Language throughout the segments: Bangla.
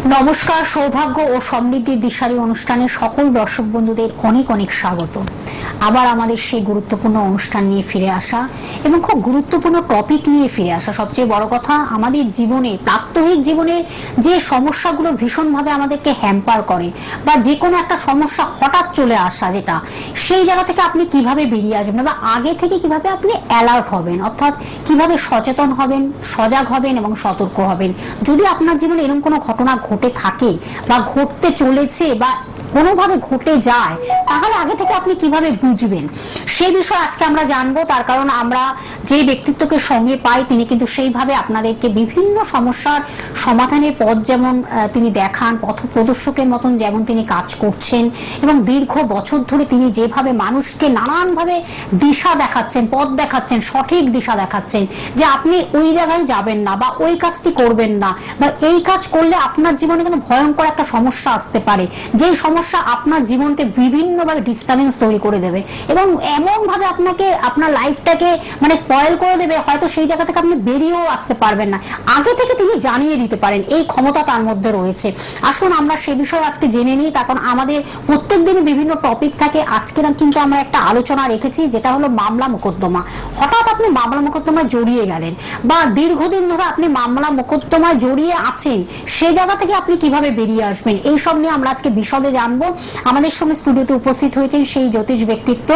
নমস্কার। সৌভাগ্য ও সমৃদ্ধির দিশারি অনুষ্ঠানে সকল দর্শক বন্ধুদের অনেক অনেক স্বাগত। আবার আমাদের সেই গুরুত্বপূর্ণ অনুষ্ঠান নিয়ে ফিরে আসা এবং খুব গুরুত্বপূর্ণ টপিক নিয়ে ফিরে আসা। সবচেয়ে বড় কথা, আমাদের জীবনে প্রাত্যহিক জীবনের যে সমস্যাগুলো ভীষণভাবে আমাদেরকে হ্যাম্পার করে বা যে কোনো একটা সমস্যা হঠাৎ চলে আসা, যেটা সেই জায়গা থেকে আপনি কিভাবে বেরিয়ে আসবেন বা আগে থেকে কিভাবে আপনি অ্যালার্ট হবেন, অর্থাৎ কিভাবে সচেতন হবেন, সজাগ হবেন এবং সতর্ক হবেন। যদি আপনার জীবনে এরকম কোনো ঘটনা ঘটে থাকে বা ঘটতে চলেছে বা কোনোভাবে ঘটে যায়, তাহলে আগে থেকে আপনি কিভাবে বুঝবেন, সেই বিষয়ে আজকে আমরা জানবো। তার কারণ আমরা যে ব্যক্তিত্বকে সঙ্গে পাই, তিনি কিন্তু সেইভাবে আপনাদেরকে বিভিন্ন সমস্যার সমাধানের পথ যেমন তিনি দেখান, পথ প্রদর্শকের মতন যেমন তিনি কাজ করছেন এবং দীর্ঘ বছর ধরে তিনি যেভাবে মানুষকে নানানভাবে দিশা দেখাচ্ছেন, পথ দেখাচ্ছেন, সঠিক দিশা দেখাচ্ছেন যে আপনি ওই জায়গায় যাবেন না বা ওই কাজটি করবেন না বা এই কাজ করলে আপনার জীবনে কিন্তু ভয়ঙ্কর একটা সমস্যা আসতে পারে, যেই সমস্যা আপনার জীবনকে বিভিন্নভাবে ডিস্টার্বেন্স তৈরি করে দেবে এবং এমন ভাবে আপনাকে আপনার লাইফটাকে মানে স্পয়েল করে দেবে, হয়তো সেই জায়গা থেকে আপনি বেরিয়েও আসতে পারবেন না। আগে থেকে তিনি জানিয়ে দিতে পারেন, এই ক্ষমতা তার মধ্যে রয়েছে। আসুন আমরা সে বিষয়ে আজকে জেনে নিই। তখন আমাদের প্রত্যেক দিনই বিভিন্ন টপিক থাকে। আজকে কিন্তু আমরা একটা আলোচনা রেখেছি, যেটা হলো মামলা মোকদ্দমা। হঠাৎ আপনি মামলা মোকদ্দমায় জড়িয়ে গেলেন বা দীর্ঘদিন ধরে আপনি মামলা মোকদ্দমায় জড়িয়ে আছেন, সে জায়গা থেকে আপনি কিভাবে বেরিয়ে আসবেন, এই সব নিয়ে আমরা আজকে বিশদে জানবো। আমাদের সঙ্গে স্টুডিওতে উপস্থিত হয়েছেন সেই জ্যোতিষ ব্যক্তিত্ব,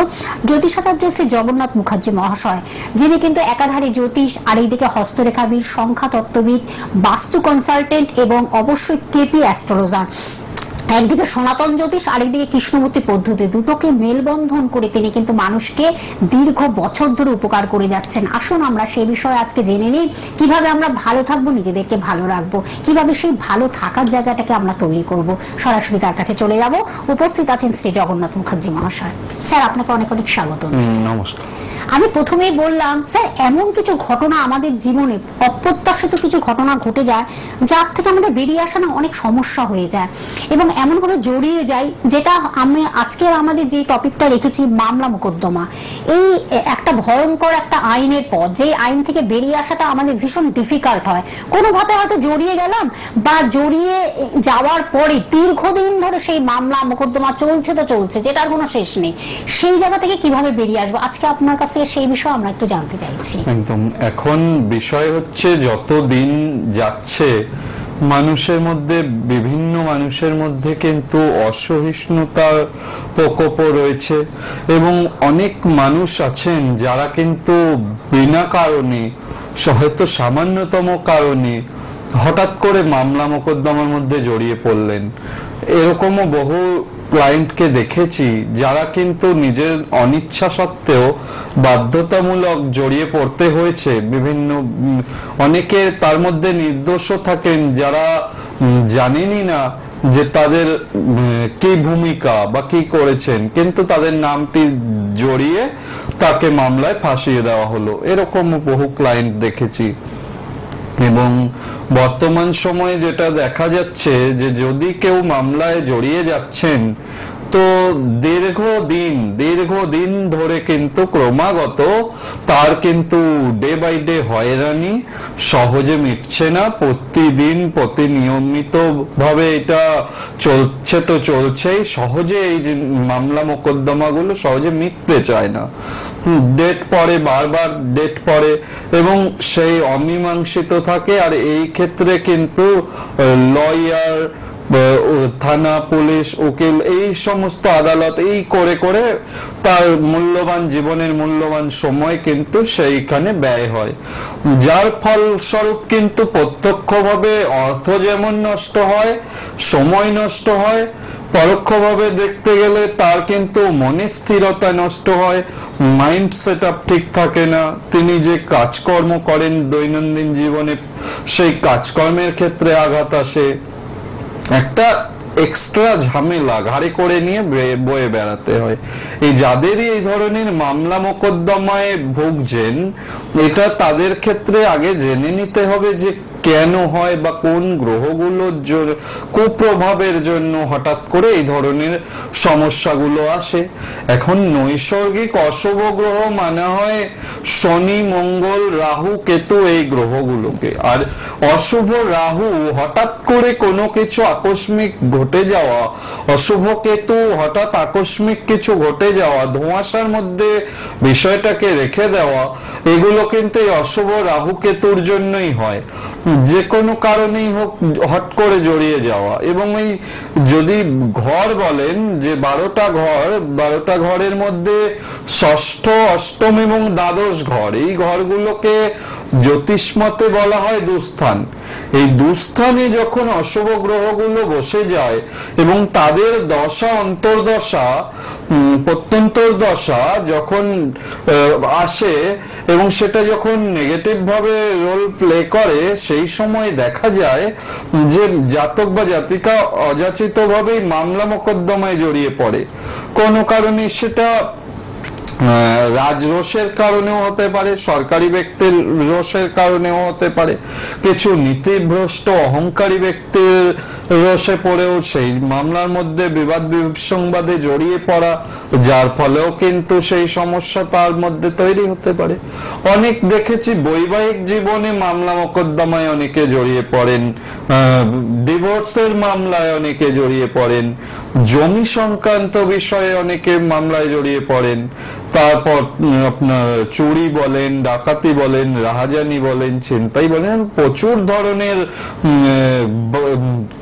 জ্যোতিষাচার্য শ্রী জগন্নাথ মুখার্জি মহাশয়, যিনি কিন্তু একাধারে জ্যোতিষ আর এইদিকে হস্তরেখাবিদ, সংখ্যা তত্ত্ববিদ, বাস্তু কনসালটেন্ট এবং অবশ্যই কেপি অ্যাস্ট্রোলজার। একদিকে সনাতন জ্যোতিষ, আরেকদিকে কৃষ্ণমূর্তি পদ্ধতি, দুটোকে মেলবন্ধন করে তিনি কিন্তু মানুষকে দীর্ঘ বছর ধরে উপকার করে যাচ্ছেন। আসুন আমরা সেই বিষয়ে আজকে জেনে নিই, কিভাবে আমরা ভালো থাকবো, নিজেদেরকে ভালো রাখবো, কিভাবে সেই ভালো থাকার জায়গাটাকে আমরা তৈরি করব। সরাসরি তার কাছে চলে যাব। উপস্থিত আছেন শ্রী জগন্নাথ মুখার্জি মহাশয়। স্যার, আপনাকে অনেক অনেক স্বাগত। নমস্কার। আমি প্রথমেই বললাম, স্যার, এমন কিছু ঘটনা আমাদের জীবনে অপ্রত্যাশিত কিছু ঘটনা ঘটে যায়, যার থেকে আমাদের বেরিয়ে আসা না অনেক সমস্যা হয়ে যায় এবং এমনভাবে জড়িয়ে যায়, যেটা আমি আজকের আমাদের যে টপিকটা রেখেছি মামলা মোকদ্দমা। এই একটা ভয়ঙ্কর একটা আইনের পথ, যে আইন থেকে বেরিয়ে আসাটা আমাদের ভীষণ ডিফিকাল্ট হয়। কোনোভাবে হয়তো জড়িয়ে গেলাম বা জড়িয়ে যাওয়ার পরে দীর্ঘদিন ধরে সেই মামলা মোকদ্দমা চলছে তো চলছে, যেটার কোনো শেষ নেই। সেই জায়গা থেকে কিভাবে বেরিয়ে আসবো, আজকে আপনার কাছে সেই বিষয়ে আমরা একটু জানতে চাইছি। একদম। এখন বিষয় হচ্ছে, যত দিন যাচ্ছে মানুষের মধ্যে, বিভিন্ন মানুষের মধ্যে কিন্তু অসহিষ্ণুতার প্রকোপ রয়েছে এবং অনেক মানুষ আছেন যারা কিন্তু বিনা কারণে, হয়তো সামান্যতম কারণে হঠাৎ করে মামলা মোকদ্দমার মধ্যে জড়িয়ে পড়লেন। এরকমও বহু ক্লায়েন্টকে দেখেছি যারা কিন্তু নিজের অনিচ্ছা সত্ত্বেও বাধ্যতামূলক জড়িয়ে পড়তে হয়েছে। বিভিন্ন অনেকে তার মধ্যে নির্দোষও থাকেন, যারা জানেনই না যে তাদের কি ভূমিকা বা কি করেছেন, কিন্তু তাদের নামটি জড়িয়ে তাকে মামলায় ফাঁসিয়ে দেওয়া হলো। এরকমও বহু ক্লায়েন্ট দেখেছি। এবং বর্তমান সময়ে যেটা দেখা যাচ্ছে, যে যদি কেউ মামলায় জড়িয়ে যাচ্ছেন, তো দীর্ঘদিন ধরে কিন্তু ক্রমাগত তার কিন্তু ডে বাই ডে হয়রানি সহজে মিটছে না। প্রতিদিন প্রতিনিয়মিত ভাবে এটা চলছে তো চলছেই, সহজে এই যে মামলা মোকদ্দমাগুলো সহজে মিটতে চায় না। ডেট পড়ে, বারবার ডেট পড়ে এবং সেই অমীমাংসিত থাকে। আর এই ক্ষেত্রে কিন্তু লয়ার, থানা, পুলিশ, উকিল, এই সমস্ত আদালত, এই করে করে তার মূল্যবান জীবনের মূল্যবান সময় কিন্তু সেইখানে ব্যয় হয়, যার ফলস্বরূপ কিন্তু প্রত্যক্ষভাবে অর্থ যেমন নষ্ট হয়, সময় নষ্ট হয়, পরোক্ষভাবে দেখতে গেলে তার কিন্তু মনে স্থিরতা নষ্ট হয়, মাইন্ড সেট আপ ঠিক থাকে না। তিনি যে কাজকর্ম করেন দৈনন্দিন জীবনে, সেই কাজকর্মের ক্ষেত্রে আঘাত আসে, একটা এক্সট্রা ঝামেলা ঘাড়ে করে নিয়ে বয়ে বেড়াতে হয়। এই যাদেরই এই ধরনের মামলা মোকদ্দমায় ভুগছেন, এটা তাদের ক্ষেত্রে আগে জেনে নিতে হবে যে কেন হয় বা কোন গ্রহগুলোর কুপ্রভাবের জন্য হঠাৎ করে এই ধরনের সমস্যাগুলো আসে। এখন নৈসর্গিক অশুভ গ্রহ মানে হয় শনি, মঙ্গল, রাহু, কেতু, এই গ্রহগুলোকে। আর অশুভ রাহু হঠাৎ করে কোনো কিছু আকস্মিক ঘটে যাওয়া, অশুভ কেতু হঠাৎ আকস্মিক কিছু ঘটে যাওয়া, ধোঁয়াশার মধ্যে বিষয়টাকে রেখে দেওয়া, এগুলো কিন্তু এই অশুভ রাহু কেতুর জন্যই হয়। যে কোনো কারণেই হোক হট করে জড়িয়ে যাওয়া। এবং এই যদি ঘর বলেন যে 12টা ঘরের মধ্যে ষষ্ঠ, অষ্টম এবং দ্বাদশ ঘর, এই ঘরগুলোকে জ্যোতিষমতে বলা হয় দুস্থান। এই দুস্থানে যখন অশুভ গ্রহগুলো বসে যায় এবং তাদের দশা, অন্তর্দশা, প্রত্যন্তর দশা যখন আসে এবং সেটা যখন নেগেটিভ ভাবে রোল প্লে করে, সেই সময় দেখা যায় যে জাতক বা জাতিকা অযাচিত ভাবেই মামলা মোকদ্দমায় জড়িয়ে পড়ে। কোনো কারণে সেটা রাজরোষের কারণেও হতে পারে, সরকারি ব্যক্তির রোষের কারণেও হতে পারে, কিছু নীতিভ্রষ্ট অহংকারী ব্যক্তির রোষে পড়েও সেই মামলার মধ্যে বিবাদ বিসংবাদে জড়িয়ে পড়া, যার ফলেও কিন্তু সেই সমস্যা তার মধ্যে তৈরি হতে পারে। অনেক দেখেছি বৈবাহিক জীবনে মামলা মোকদ্দমায় অনেকে জড়িয়ে পড়েন, ডিভোর্সের মামলায় অনেকে জড়িয়ে পড়েন, জমি সংক্রান্ত বিষয়ে অনেকে মামলায় জড়িয়ে পড়েন, তারপর আপনার চুরি বলেন, ডাকাতি বলেন, রাহাজানি বলেন, ছিনতাই বলেন, প্রচুর ধরনের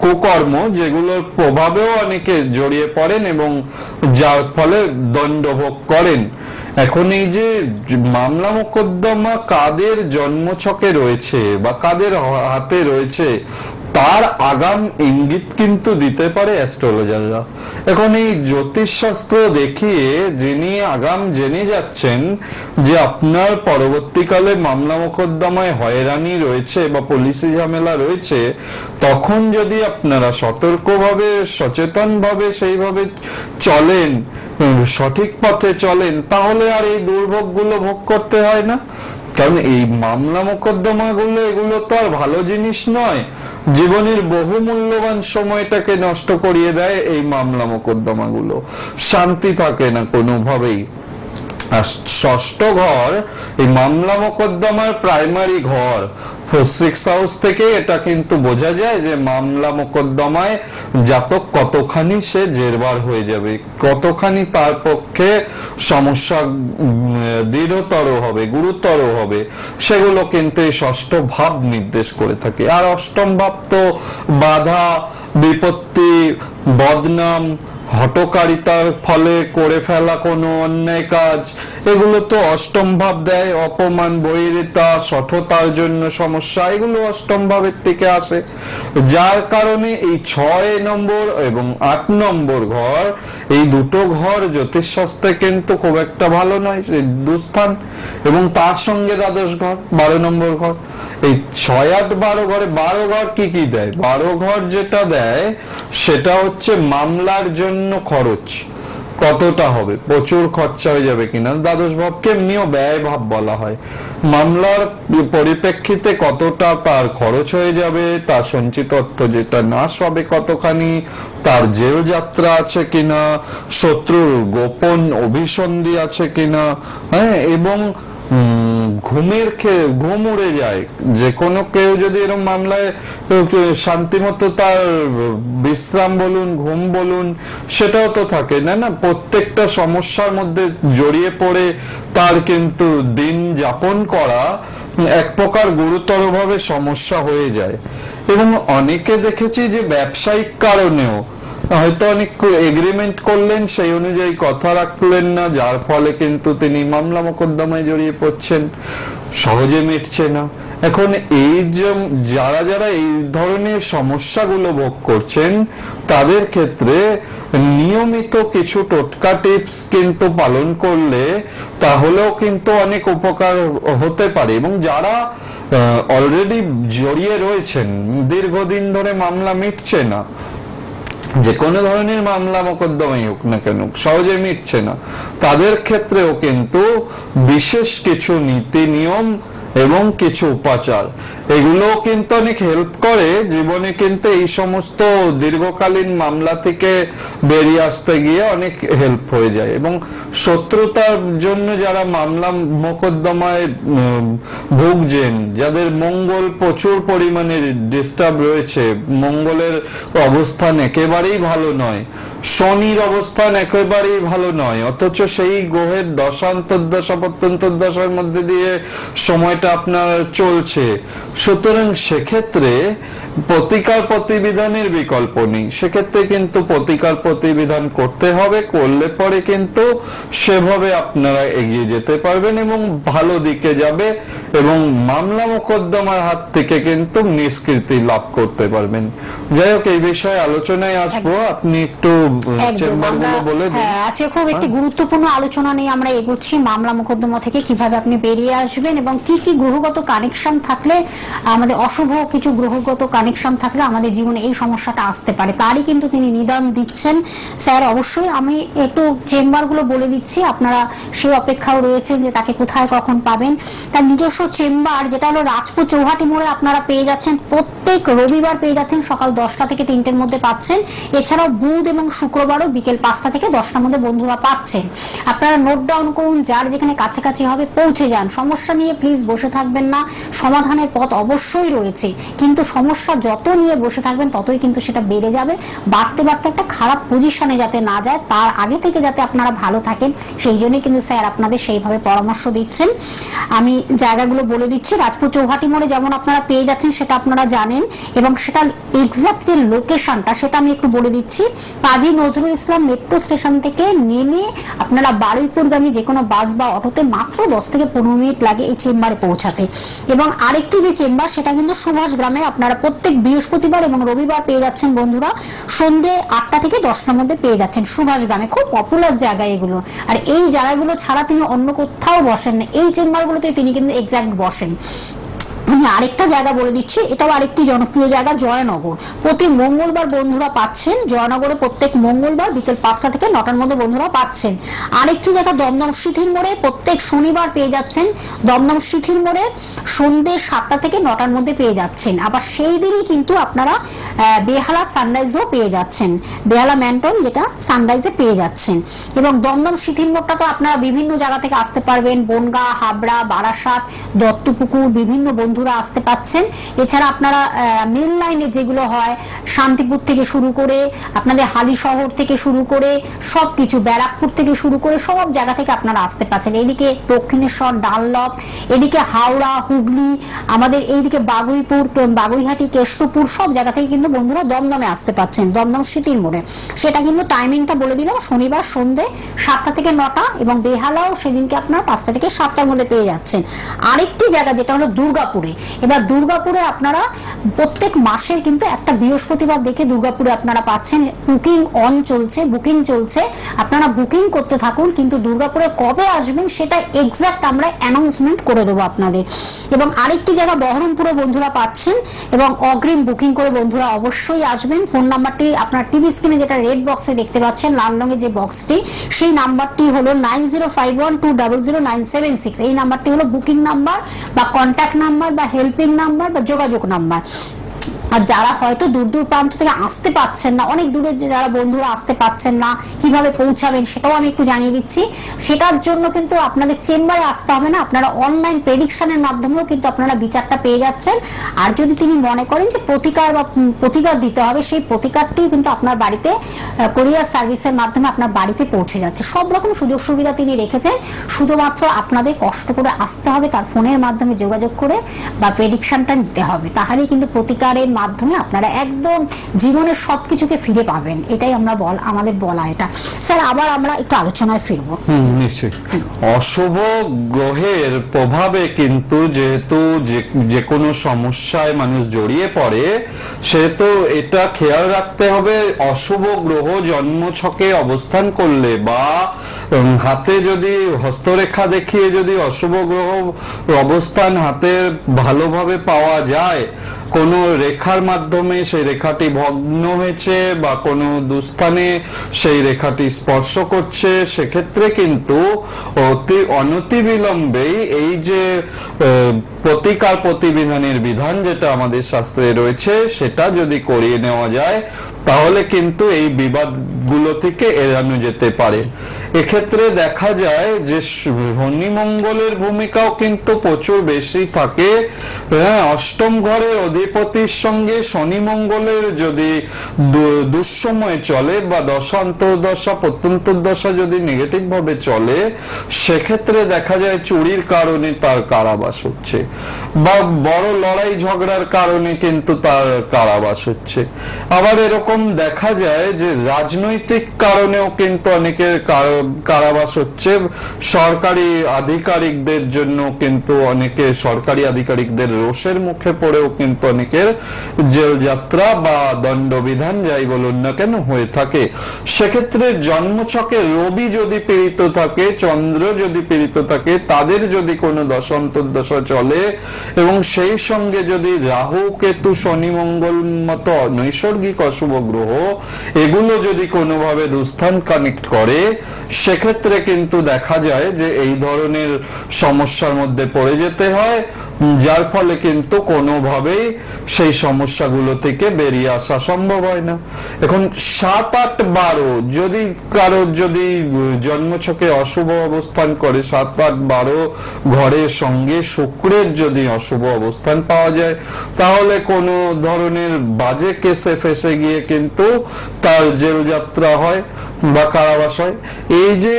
কুকর্ম যেগুলোর প্রভাবেও অনেকে জড়িয়ে পড়েন এবং যার ফলে দণ্ডভোগ করেন। এখন এই যে মামলা মোকদ্দমা কাদের জন্মছকে রয়েছে বা কাদের হাতে রয়েছে, তার আগাম ইঙ্গিত কিন্তু দিতে পারে অ্যাস্ট্রোলজাররা। এখন এই জ্যোতিষশাস্ত্র দেখিয়ে যিনি আগাম জেনে যাচ্ছেন যে আপনার পরবর্তীকালে মামলা মোকদ্দমায় হয়রানি রয়েছে বা পুলিশি ঝামেলা রয়েছে, তখন যদি আপনারা সতর্কভাবে, সচেতনভাবে সেইভাবে চলেন, সঠিক পথে চলেন, তাহলে আর এই দুর্ভোগগুলো ভোগ করতে হয় না। কারণ এই মামলা মোকদ্দমাগুলো, এগুলো তো আর ভালো জিনিস নয়। জীবনের বহু মূল্যবান সময়টাকে নষ্ট করিয়ে দেয় এই মামলা মোকদ্দমাগুলো, শান্তি থাকে না কোনোভাবেই। আর ষষ্ঠ ঘর এই মামলা মোকদ্দমার প্রাইমারি ঘর। 6 হাউস থেকে এটা কিন্তু বোঝা যায় যে মামলা মোকদ্দমায় জাতক কতখানি সে জেরবার হয়ে যাবে, কতখানি তার পক্ষে সমস্যা দৃঢ়তর হবে, গুরুতর হবে, সেগুলো কিন্তু এই ষষ্ঠ ভাব নির্দেশ করে থাকে। আর অষ্টম ভাব তো বাধা, বিপত্তি, বদনাম, হঠকারিতার ফলে করে ফেলা কোনো অন্যায় কাজ, এগুলো তো অষ্টম ভাব দেয়। অপমান, বৈরিতা, সঠতার জন্য সমস্যা, এগুলো অষ্টম ভাবের থেকে আসে। যার কারণে এই 6 নম্বর এবং 8 নম্বর ঘর, এই দুটো ঘর জ্যোতিষশাস্ত্রে কিন্তু খুব একটা ভালো নয়, দুস্থান। এবং তার সঙ্গে দ্বাদশ ঘর, 12 নম্বর ঘর। এই 6, 8, 12 ঘরে 12 ঘর কি কি দেয়? 12 ঘর যেটা দেয় সেটা হচ্ছে মামলার জন্য খরচ কতটা হবে, প্রচুর খরচা হয়ে যাবে কিনা। দ্বাদশ ভাবকে এমনিও ব্যয় ভাব বলা হয়। মামলার পরিপ্রেক্ষিতে কতটা তার খরচ হয়ে যাবে, তার সঞ্চিত অর্থ যেটা নাশ হবে কতখানি, তার জেল যাত্রা আছে কিনা, শত্রুর গোপন অভিসন্ধি আছে কিনা, হ্যাঁ, এবং ঘুম উড়ে যায়। যে কোনো কেউ যদি এরকম মামলায় শান্তিমতো তার বিশ্রাম বলুন, ঘুম বলুন, সেটাও তো থাকে না। না, প্রত্যেকটা সমস্যার মধ্যে জড়িয়ে পড়ে তার কিন্তু দিন যাপন করা এক প্রকার গুরুতরভাবে সমস্যা হয়ে যায়। এবং অনেকে দেখেছি যে ব্যবসায়িক কারণেও হয়তো অনেক এগ্রিমেন্ট করলেন, সেই অনুযায়ী কথা রাখলেন না, যার ফলে কিন্তু তিনি মামলা মোকদ্দমায় জড়িয়ে পড়ছেন, সহজে মিটছে না। এখন এই যে যারা এই ধরনের সমস্যাগুলো ভোগ করছেন, তাদের ক্ষেত্রে নিয়মিত কিছু টোটকা টিপস কিন্তু পালন করলে তাহলেও কিন্তু অনেক উপকার হতে পারে। এবং যারা অলরেডি জড়িয়ে রয়েছেন, দীর্ঘদিন ধরে মামলা মিটছে না, যে কোনো ধরনের মামলা মোকদ্দমাই হোক না কেন, সহজে মিটছে না, তাদের ক্ষেত্রেও কিন্তু বিশেষ কিছু নীতি নিয়ম এবং কিছু উপাচার, এগুলো কিন্তু অনেক হেল্প করে জীবনে, কিন্তু এই সমস্ত দীর্ঘকালীন মামলা থেকে বেরিয়ে আসতে গিয়ে অনেক হেল্প হয়ে যায়। এবং শত্রুতার জন্য যারা মামলা মোকদ্দমায় ভুগছেন, যাদের মঙ্গল প্রচুর পরিমাণে ডিস্টার্ব রয়েছে, মঙ্গলের অবস্থান একেবারেই ভালো নয়, শনির অবস্থান একেবারেই ভালো নয়, অথচ সেই গ্রহের দশা অন্তর্দশা প্রত্যন্তর্দশার মধ্যে দিয়ে সময়টা আপনার চলছে। সুতরাং সেক্ষেত্রে প্রতিকার প্রতিবিধানের বিকল্প নেই, সেক্ষেত্রে কিন্তু প্রতিকার প্রতিবিধান করতে হবে, করলে পরে কিন্তু সেভাবে আপনারা এগিয়ে যেতে পারবেন এবং ভালো দিকে যাবে এবং মামলা মোকদ্দমার হাত থেকে কিন্তু নিষ্কৃতি লাভ করতে পারবেন। যাই হোক, এই বিষয়ে আলোচনায় আসবো, আপনি একটু চেম্বারগুলো বলে দিন। আজকে খুব একটি গুরুত্বপূর্ণ আলোচনা নিয়ে আমরা এগোচ্ছি, মামলা মোকদ্দমা থেকে কিভাবে আপনি বেরিয়ে আসবেন এবং কি কি গ্রহগত কানেকশন থাকলে, আমাদের অশুভ কিছু গ্রহগত কানেকশন থাকলে আমাদের জীবনে এই সমস্যাটা আসতে পারে, তারই কিন্তু তিনি নিদান দিচ্ছেন। স্যার অবশ্যই আমি একটু চেম্বারগুলো বলে দিচ্ছি, আপনারা সেই অপেক্ষাও রয়েছেন যে তাকে কোথায় কখন পাবেন। তার নিজস্ব চেম্বার যেটা হলো রাজপুর চৌহাটি মোড়ে আপনারা পেয়ে যাচ্ছেন, প্রত্যেক রবিবার পেয়ে যাচ্ছেন সকাল 10টা থেকে 3টের মধ্যে পাচ্ছেন। এছাড়াও বুধ এবং শুক্রবারও বিকেল 5টা থেকে 10টার মধ্যে বন্ধুরা পাচ্ছেন। আপনারা নোট ডাউন করুন, যার যেখানে কাছাকাছি হবে পৌঁছে যান। সমস্যা নিয়ে প্লিজ বসে থাকবেন না, সমাধানের পথ অবশ্যই রয়েছে, কিন্তু সমস্যা যত নিয়ে বসে থাকবেন ততই কিন্তু সেটা বেড়ে যাবে, বাড়তে বাড়তে একটা খারাপ পজিশনে যাতে না যায়, তার আগে থেকে যাতে আপনারা ভালো থাকেন, সেই জন্যই কিন্তু স্যার আপনাদের সেইভাবে পরামর্শ দিচ্ছেন। আমি জায়গাগুলো বলে দিচ্ছি। রাজপুর চৌহাটি মোড়ে যেমন আপনারা পেয়ে যাচ্ছেন সেটা আপনারা জানেন, এবং সেটা এক্সাক্ট যে লোকেশনটা সেটা আমি একটু বলে দিচ্ছি। কাজী নজরুল ইসলাম মেট্রো স্টেশন থেকে নেমে আপনারা বারুইপুরগামী যে কোনো বাস বা অটোতে মাত্র 10 থেকে 15 মিনিট লাগে এই চেম্বারে পৌঁছাতে। এবং আরেকটি যে চেম্বার সেটা কিন্তু সুভাষ গ্রামে আপনারা প্রত্যেক বৃহস্পতিবার এবং রবিবার পেয়ে যাচ্ছেন বন্ধুরা, সন্ধ্যে 8টা থেকে 10টার মধ্যে পেয়ে যাচ্ছেন সুভাষ গ্রামে। খুব পপুলার জায়গা এগুলো, আর এই জায়গাগুলো ছাড়া তিনি অন্য কোথাও বসেন না, এই চেম্বারগুলোতে তিনি কিন্তু এক্সাক্ট বসেন। আমি আরেকটা জায়গা বলে দিচ্ছি, এটাও আরেকটি জনপ্রিয় জায়গা, জয়নগর। প্রতি মঙ্গলবার বন্ধুরা পাচ্ছেন জয়নগরে, প্রত্যেক মঙ্গলবার বিকেল 5টা থেকে 9টার মধ্যে বন্ধুরা পাচ্ছেন। আরেকটি জায়গা দমদম সিথির মোড়ে, প্রত্যেক শনিবার পেয়ে যাচ্ছেন দমদম সিথির মোড়ে, সন্ধ্যে 7টা থেকে 9টার মধ্যে পেয়ে যাচ্ছেন। আবার সেই দিনই কিন্তু আপনারা বেহালা সানরাইজও পেয়ে যাচ্ছেন, বেহালা ম্যান্টন যেটা সানরাইজে পেয়ে যাচ্ছেন। এবং দমদম সিথির মোড়টা তো আপনারা বিভিন্ন জায়গা থেকে আসতে পারবেন, বনগাঁ, হাবড়া, বারাসাত, দত্তপুকুর, বিভিন্ন বন্ধুরা আসতে পাচ্ছেন। এছাড়া আপনারা মেন লাইনে যেগুলো হয়, শান্তিপুর থেকে শুরু করে আপনাদের হালি শহর থেকে শুরু করে সবকিছু, ব্যারাকপুর থেকে শুরু করে সব জায়গা থেকে আপনারা আসতে পাচ্ছেন। এইদিকে দক্ষিণেশ্বর, ডানলপ, এদিকে হাওড়া, হুগলি, আমাদের এইদিকে বাগুইপুর, বাগুইহাটি, কেষ্টপুর, সব জায়গা থেকে কিন্তু বন্ধুরা দমদমে আসতে পাচ্ছেন, দমদম সিটির মোড়ে। সেটা কিন্তু টাইমিংটা বলে দিলাম, শনিবার সন্ধ্যে 7টা থেকে 9টা, এবং বেহালাও সেদিনকে আপনারা 5টা থেকে 7টার মধ্যে পেয়ে যাচ্ছেন। আরেকটি জায়গা যেটা হলো দুর্গাপুরে। এবার দুর্গাপুরে আপনারা প্রত্যেক মাসের কিন্তু একটা বৃহস্পতিবার দেখে দুর্গাপুরে আপনারা পাচ্ছেন, বুকিং অন চলছে, বুকিং চলছে, আপনারা বুকিং করতে থাকুন। কিন্তু দুর্গাপুরে কবে আসবেন সেটা এক্সাক্ট আমরা অ্যানাউন্সমেন্ট করে দেবো আপনাদের। এবং আরেকটি জায়গা বহরমপুরে বন্ধুরা পাচ্ছেন, এবং অগ্রিম বুকিং করে বন্ধুরা অবশ্যই আসবেন। ফোন নাম্বারটি আপনার টিভি স্ক্রিনে যেটা রেড বক্সে দেখতে পাচ্ছেন, লাল রঙের যে বক্সটি, সেই নাম্বারটি হলো 9051200976। এই নাম্বারটি হলো বুকিং নাম্বার বা কন্ট্যাক্ট নাম্বার বা হেল্পিং নাম্বার বা যোগাযোগ নাম্বার। আর যারা হয়তো দূর দূর প্রান্ত থেকে আসতে পাচ্ছেন না, অনেক দূরে যারা বন্ধুরা আসতে পাচ্ছেন না, কিভাবে পৌঁছাবেন সেটাও আমি একটু জানিয়ে দিচ্ছি। সেটার জন্য কিন্তু আপনাদের চেম্বারে আসতে হবে না, আপনারা অনলাইন প্রেডিকশনের মাধ্যমেও কিন্তু আপনারা বিচারটা পেয়ে যাচ্ছেন। আর যদি তিনি মনে করেন যে প্রতিকার দিতে হবে, সেই প্রতিকারটি কিন্তু আপনার বাড়িতে কোরিয়ার সার্ভিসের মাধ্যমে আপনার বাড়িতে পৌঁছে যাচ্ছে। সব রকম সুযোগ সুবিধা তিনি রেখেছেন, শুধুমাত্র আপনাদের কষ্ট করে আসতে হবে, তার ফোনের মাধ্যমে যোগাযোগ করে বা প্রেডিকশনটা নিতে হবে, তাহলেই কিন্তু প্রতিকারের মাধ্যমে আপনারা একদম জীবনের সবকিছুকে ফিরে পাবেন। এটাই আমাদের বলা। এটা স্যার আবার আমরা একটু আলোচনায় ফিরবো। নিশ্চয়ই। অশুভ গ্রহের প্রভাবে কিন্তু যেহেতু যে কোনো সমস্যায় মানুষ জড়িয়ে পড়ে, সেহেতু এটা খেয়াল রাখতে হবে, অশুভ গ্রহ জন্মছকে অবস্থান করলে বা হাতে যদি হস্তরেখা দেখিয়ে যদি অশুভ গ্রহ অবস্থান হাতে ভালোভাবে পাওয়া যায়, কোনো রেখার মাধ্যমে সেই রেখাটি ভগ্ন হয়েছে বা কোনো দুস্থানে সেই রেখাটি স্পর্শ করছে, সেক্ষেত্রে কিন্তু অনতিবিলম্বেই এই যে প্রতিকার প্রতিবিধানের বিধান যেটা আমাদের শাস্ত্রে রয়েছে সেটা যদি করিয়ে নেওয়া যায় তাহলে কিন্তু এই বিবাদগুলো থেকে এড়ানো যেতে পারে। এক্ষেত্রে দেখা যায় যে শনি মঙ্গলের ভূমিকাও কিন্তু প্রচুর বেশি থাকে। অষ্টম ঘরের অধিপতির সঙ্গে শনি মঙ্গলের যদি দুঃসময় চলে বা দশা অন্তর্দশা প্রত্যন্তর্দশা যদি নেগেটিভ ভাবে চলে, সেক্ষেত্রে দেখা যায় চুরির কারণে তার কারাবাস হচ্ছে বা বড় লড়াই ঝগড়ার কারণে কিন্তু তার কারাবাস হচ্ছে। আবার এরকম দেখা যায় যে রাজনৈতিক কারণেও কিন্তু অনেকের কারাবাস হচ্ছে। সরকারি আধিকারিকদের জন্য কিন্তু অনেকে সরকারি আধিকারিকদের রোষের মুখে পড়েও কিন্তু অনেকের জেল যাত্রা বা দণ্ডবিধান যাই বলুন না কেন হয়ে থাকে। সেক্ষেত্রে জন্মছকে রবি যদি পীড়িত থাকে, চন্দ্র যদি পীড়িত থাকে, তাদের যদি কোনো দশান্তর্দশা চলে এবং সেই সঙ্গে যদি রাহু কেতু শনি মঙ্গল মতো নৈসর্গিক অশুভ গ্রহ এগুলো যদি কোনোভাবে দুস্থান কানেক্ট করে, সেক্ষেত্রে কিন্তু দেখা যায় যে এই ধরনের সমস্যার মধ্যে পড়ে যেতে হয়, যার ফলে কিন্তু কোনোভাবেই সেই সমস্যাগুলো থেকে বেরিয়ে আসা সম্ভব হয় না। এখন 7, 8, 12 যদি কারোর যদি জন্মছকে অশুভ অবস্থান করে, 7, 8, 12 ঘরের সঙ্গে শুক্রের যদি অশুভ অবস্থান পাওয়া যায়, তাহলে কোনো ধরনের বাজে কেসে ফেসে গিয়ে কিন্তু তার জেল যাত্রা হয় বা কারাবাস হয়। এই যে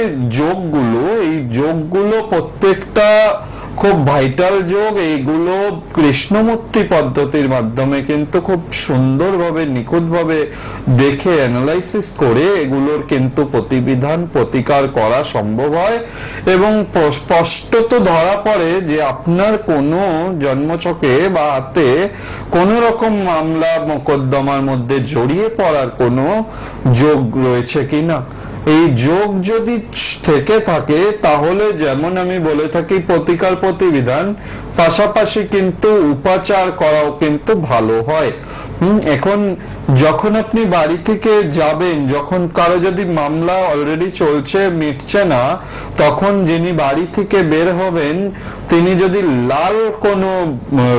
যোগগুলো প্রত্যেকটা খুব ভাইটাল যোগ। এইগুলো কৃষ্ণমূর্তি পদ্ধতির মাধ্যমে কিন্তু খুব সুন্দরভাবে নিখুঁতভাবে দেখে অ্যানালাইসিস করে এগুলোর কিন্তু প্রতিবিধান প্রতিকার করা সম্ভব হয় এবং স্পষ্টত ধরা পড়ে যে আপনার কোনো জন্মছকে বা হাতে কোনো রকম মামলা মোকদ্দমার মধ্যে জড়িয়ে পড়ার কোনো যোগ রয়েছে কিনা। এই যোগ যদি থেকে থাকে তাহলে যেমন আমি বলে থাকি প্রতিকার প্রতিবিধান, পাশাপাশি কিন্তু উপাচার করাও কিন্তু ভালো হয়। এখন যখন আপনি বাড়ি থেকে যাবেন, যখন কারো যদি মামলা অলরেডি চলছে মিটছে না, তখন যিনি বাড়ি থেকে বের হবেন তিনি যদি লাল কোনো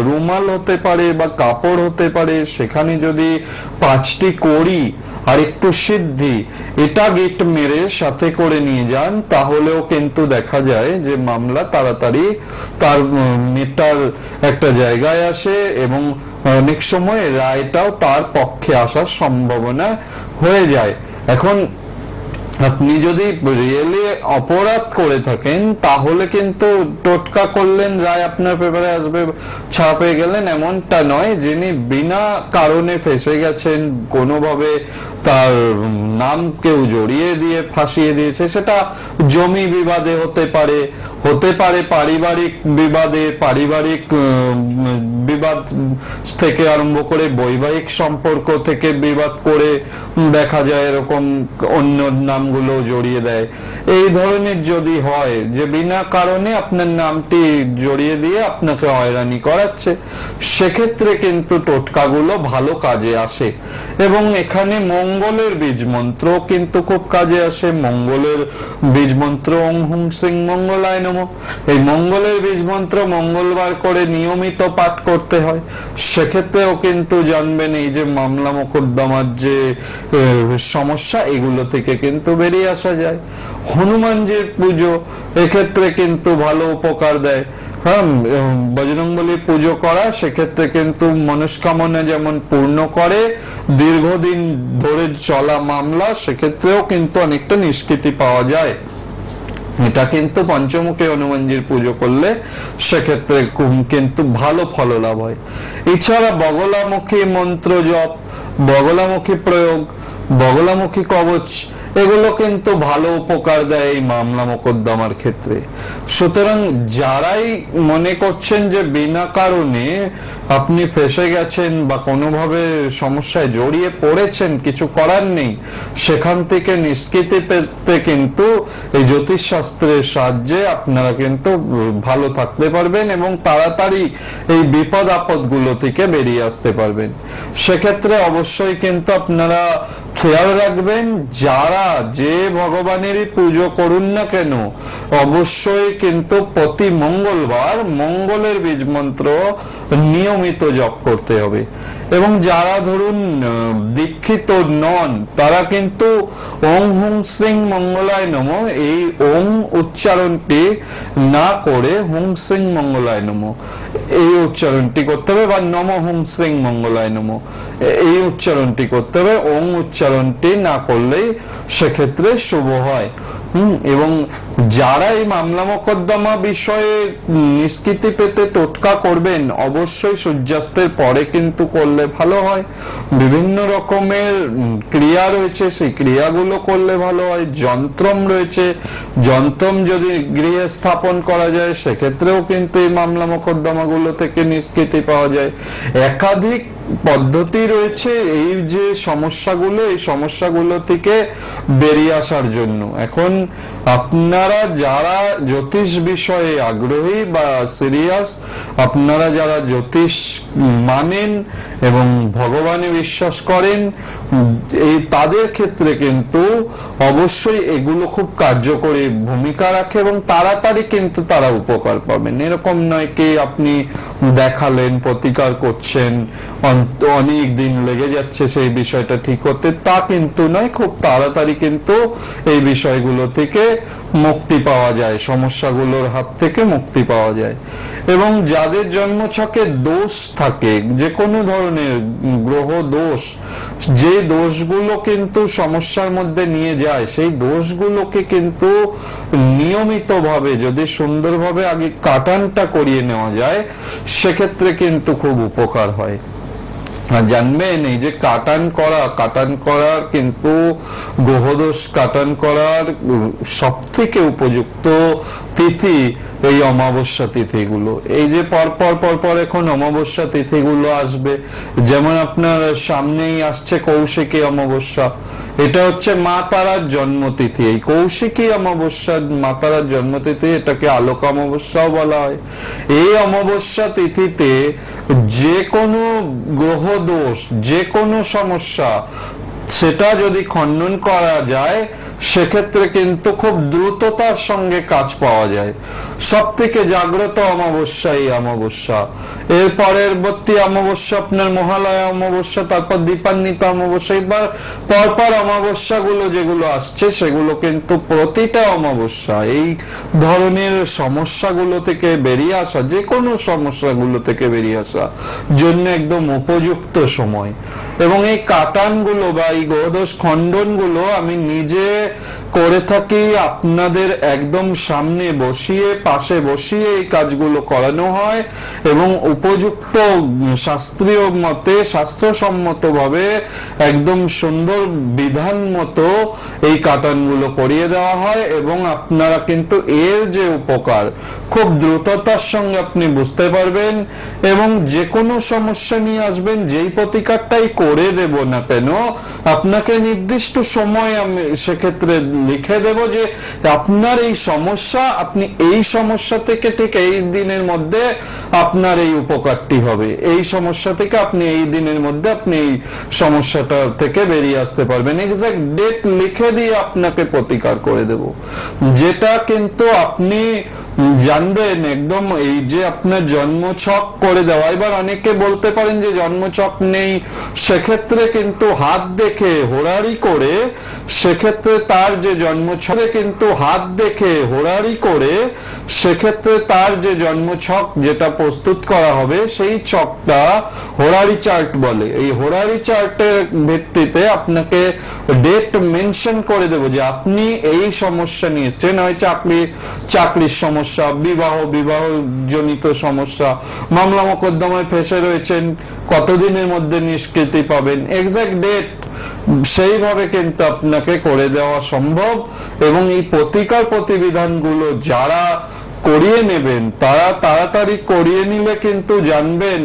রুমাল হতে পারে বা কাপড় হতে পারে, সেখানে যদি 5টি কড়ি আর একটু সিদ্ধি এটা গিফট মেরে সাথে করে নিয়ে যান, তাহলেও কিন্তু দেখা যায় যে মামলা তাড়াতাড়ি তার মেটার একটা জায়গায় আসে এবং অনেক সময় রায়টাও তার পক্ষে আসার সম্ভাবনা হয়ে যায়। এখন আপনি যদি রিয়েলি অপরাধ করে থাকেন তাহলে কিন্তু টোটকা করলেন রায় আপনার পেপারে আসবে, ছাপে গেলেন, এমনটা নয়। যিনি বিনা কারণে ফেসে গেছেন, কোনোভাবে তার নাম কেউ জড়িয়ে দিয়ে ফাঁসিয়ে দিয়েছে, সেটা জমি বিবাদে হতে পারে পারিবারিক বিবাদে, পারিবারিক বিবাদ থেকে আরম্ভ করে বৈবাহিক সম্পর্ক থেকে বিবাদ করে দেখা যায় এরকম অন্য নামগুলো জড়িয়ে দেয়। এই ধরনের যদি হয় যে বিনা কারণে আপনার নামটি জড়িয়ে দিয়ে আপনাকে হয়রানি করাচ্ছে, সেক্ষেত্রে কিন্তু টোটকাগুলো ভালো কাজে আসে। এবং এখানে মঙ্গলের বীজ মন্ত্র কিন্তু খুব কাজে আসে। মঙ্গলের বীজ মন্ত্র ওং হুং সিং মঙ্গলায় নমঃ, এই মঙ্গলের বীজ মন্ত্র মঙ্গলবার করে নিয়মিত পাঠ করতে হয়। সেক্ষেত্রেও কিন্তু জানবেন এই যে মামলা মোকদ্দমার যে সমস্যা এগুলো থেকে কিন্তু বেরিয়ে আসা যায়। হনুমানজির পুজো এক্ষেত্রে কিন্তু ভালো উপকার দেয়। বজরংবলী পুজো করা সেক্ষেত্রে কিন্তু মনস্কামনা যেমন পূর্ণ করে, দীর্ঘদিন ধরে চলা মামলা সেক্ষেত্রেও কিন্তু অনেকটা নিষ্কৃতি পাওয়া যায়। এটা কিন্তু পঞ্চমুখী হনুমানজির পুজো করলে সেক্ষেত্রে কিন্তু ভালো ফল লাভ হয়। এছাড়া বগলামুখী মন্ত্র জপ, বগলামুখী প্রয়োগ, বগলামুখী কবচ এগুলো কিন্তু ভালো উপকার দেয় এই মামলা মোকদ্দমার ক্ষেত্রে। সুতরাং যারাই মনে করছেন যে বিনা কারণে আপনি ফেসে গেছেন বা কোনোভাবে সমস্যায় জড়িয়ে পড়েছেন, কিছু করার নেই, সেখান থেকে নিষ্কৃতি পেতে কিন্তু এই জ্যোতিষ শাস্ত্রের সাহায্যে আপনারা কিন্তু ভালো থাকতে পারবেন এবং তাড়াতাড়ি এই বিপদ আপদ গুলো থেকে বেরিয়ে আসতে পারবেন। সেক্ষেত্রে অবশ্যই কিন্তু আপনারা খেয়াল রাখবেন, যারা যে ভগবানেরই পুজো করুন না কেন অবশ্যই কিন্তু প্রতি মঙ্গলবার মঙ্গলের বীজ মন্ত্র নিয়মিত জপ করতে হবে। এবং যারা ধরুন দীক্ষিত নন তারা কিন্তু ওং হুং শ্রীং মঙ্গলায় নমঃ এই ওং উচ্চারণটি না করে হুং শ্রীং মঙ্গলায় নমঃ এই উচ্চারণটি করতে হবে, বা নম হুং শ্রীং মঙ্গলায় নমঃ এই উচ্চারণটি করতে হবে। ওং উচ্চারণটি না করলেই সেক্ষেত্রে শুভ হয়। এবং যারা এই মামলা মোকদ্দমা বিষয়ে নিষ্কৃতি পেতে টোটকা করবেন অবশ্যই সূর্যাস্তের পরে কিন্তু করলে ভালো হয়। বিভিন্ন রকমের ক্রিয়া রয়েছে, সেই ক্রিয়াগুলো করলে ভালো হয়। যন্ত্রম রয়েছে, যন্ত্রম যদি গৃহে স্থাপন করা যায় সেক্ষেত্রেও কিন্তু এই মামলা মোকদ্দমাগুলো থেকে নিষ্কৃতি পাওয়া যায়। একাধিক পদ্ধতি রয়েছে এই যে সমস্যাগুলো, এই সমস্যাগুলো থেকে বেরিয়ে আসার জন্য। এখন আপনারা যারা জ্যোতিষ বিষয়ে আগ্রহী বা সিরিয়াস, আপনারা যারা জ্যোতিষ মানেন এবং ভগবানে বিশ্বাস করেন, এই তাদের ক্ষেত্রে কিন্তু অবশ্যই এগুলো খুব কার্যকরী ভূমিকা রাখে এবং তাড়াতাড়ি কিন্তু তারা উপকার পাবেন। এরকম নয় কি আপনি দেখালেন, প্রতিকার করছেন, অনেক দিন লেগে যাচ্ছে সেই বিষয়টা ঠিক হতে, তা কিন্তু নয়। খুব তাড়াতাড়ি কিন্তু এই বিষয়গুলো থেকে মুক্তি পাওয়া যায়, সমস্যাগুলোর হাত থেকে মুক্তি পাওয়া যায়। এবং যাদের জন্মছকে দোষ থাকে, যে কোনো ধরনের গ্রহ দোষ, যে দোষগুলো কিন্তু সমস্যার মধ্যে নিয়ে যায়, সেই দোষগুলোকে কিন্তু নিয়মিতভাবে যদি সুন্দরভাবে আগে কাটানটা করিয়ে নেওয়া যায় সেক্ষেত্রে কিন্তু খুব উপকার হয়। জানবেন এই যে কাটান করার কিন্তু গ্রহদোষ কাটান করার সব থেকে উপযুক্ত তিথি এই অমাবস্যা তিথিগুলো। এই যে পরপর এখন অমাবস্যা তিথিগুলো আসবে, যেমন আপনার সামনেই আসছে কৌশিকী অমাবস্যা, এটা হচ্ছে মা তারার জন্মতিথি। এই কৌশিকী অমাবস্যা মা তারার জন্মতিথি, এটাকে আলোক অমাবস্যাও বলা হয়। এই অমাবস্যা তিথিতে যে কোনো গ্রহ দোষ, যে কোনো সমস্যা, সেটা যদি খণ্ডন করা যায় সেক্ষেত্রে কিন্তু খুব দ্রুততার সঙ্গে কাজ পাওয়া যায়। সব থেকে জাগ্রত অমাবস্যা এই অমাবস্যা। এর পরবর্তী অমাবস্যা আপনার মহালয়া অমাবস্যা, তারপর দীপান্বিত অমাবস্যা। এবার পরপর অমাবস্যাগুলো যেগুলো আসছে সেগুলো কিন্তু প্রতিটা অমাবস্যা এই ধরনের সমস্যাগুলো থেকে বেরিয়ে আসা, যে কোনো সমস্যাগুলো থেকে বেরিয়ে আসা জন্য একদম উপযুক্ত সময়। এবং এই কাটানগুলো বা এই গ্রহদোষ খণ্ডনগুলো আমি নিজে করে থাকি, আপনাদের একদম সামনে বসিয়ে, পাশে বসিয়ে এই কাজগুলো করানো হয় এবং উপযুক্ত শাস্ত্রীয় মতে, শাস্ত্রসম্মত ভাবে একদম সুন্দর বিধান মতো এই কাটানগুলো করিয়ে দেওয়া হয়। এবং আপনারা কিন্তু এর যে উপকার খুব দ্রুততার সঙ্গে আপনি বুঝতে পারবেন এবং যে কোনো সমস্যা নিয়ে আসবেন, যেই প্রতিকারটাই করে দেব না কেন আপনাকে নির্দিষ্ট সময় আমি সেক্ষেত্রে লিখে দেব যে আপনার এই সমস্যা, আপনি এই সমস্যা থেকে ঠিক এই দিনের মধ্যে আপনার এই উপকারটি হবে, এই সমস্যা থেকে আপনি এই দিনের মধ্যে আপনি এই সমস্যাটা থেকে বেরিয়ে আসতে পারবেন। এক্সাক্ট ডেট লিখে দিয়ে আপনাকে প্রতিকার করে দেব, যেটা কিন্তু আপনি জানবেন একদম। এই যে আপনার জন্মছক করে দেওয়া, এবার অনেকে বলতে পারেন যে জন্মছক নেই, সেক্ষেত্রে কিন্তু হাত দেখে হোরারি করে, সেক্ষেত্রে তার যে জন্মছকে কিন্তু হাত দেখে হোরারি করে, সেক্ষেত্রে তার যে জন্মছক যেটা প্রস্তুত করা হবে সেই ছকটা হোরারি চার্ট বলে। এই হোরারি চার্টের ভিত্তিতে আপনাকে ডেট মেনশন করে দেব যে আপনি এই সমস্যা নিয়ে এসেছেন, হয় চাকরির সমস্যা, বিবাহ জনিত সমস্যা, মামলা মোকদ্দমায় ফেসে রয়েছেন, কতদিনের মধ্যে নিষ্কৃতি পাবেন, এক্সাক্ট ডেট সেইভাবে কিন্তু আপনাকে করে দেওয়া সম্ভব। এবং এই প্রতিকার প্রতিবিধানগুলো যারা করিয়ে নেবেন তারা তাড়াতাড়ি করিয়ে নিলে কিন্তু জানবেন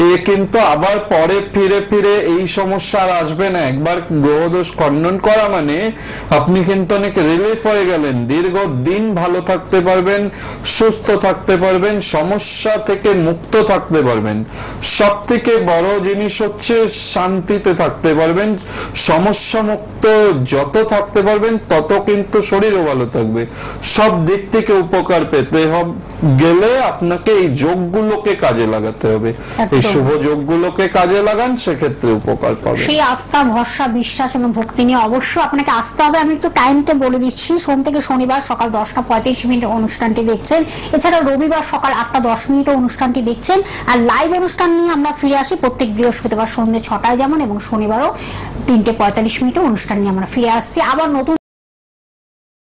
এ কিন্তু আবার পরে ফিরে ফিরে এই সমস্যা আর আসবে না। একবার গ্রহদোষ খণ্ডন করা মানে আপনি কিন্তু অনেক রিলিফ হয়ে গেলেন, দীর্ঘদিন ভালো থাকতে পারবেন, সুস্থ থাকতে পারবেন, সমস্যা থেকে মুক্ত থাকতে পারবেন। সব থেকে বড় জিনিস হচ্ছে শান্তিতে থাকতে পারবেন। সমস্যা মুক্ত যত থাকতে পারবেন তত কিন্তু শরীরও ভালো থাকবে। সব দিক থেকে উপকার পেতে গেলে আপনাকে এই যোগগুলোকে কাজে লাগাতে হবে। এই শুভ যোগগুলোকে কাজে লাগান, সেক্ষেত্রে উপকার পাবেন। সেই আস্থা, ভরসা, বিশ্বাস এবং ভক্তি নিয়ে অবশ্যই আপনাকে আসতে হবে। আমি একটু টাইমটা বলে দিচ্ছি। সোম থেকে শনিবার সকাল 10:35 অনুষ্ঠানটি দেখছেন, এছাড়া রবিবার সকাল 8:10 অনুষ্ঠানটি দেখছেন। আর লাইভ অনুষ্ঠান নিয়ে আমরা ফিরে আসি প্রত্যেক বৃহস্পতিবার সন্ধ্যে 6টায় যেমন, এবং শনিবারও 3:45 অনুষ্ঠান নিয়ে আমরা ফিরে আসছি আবার নতুন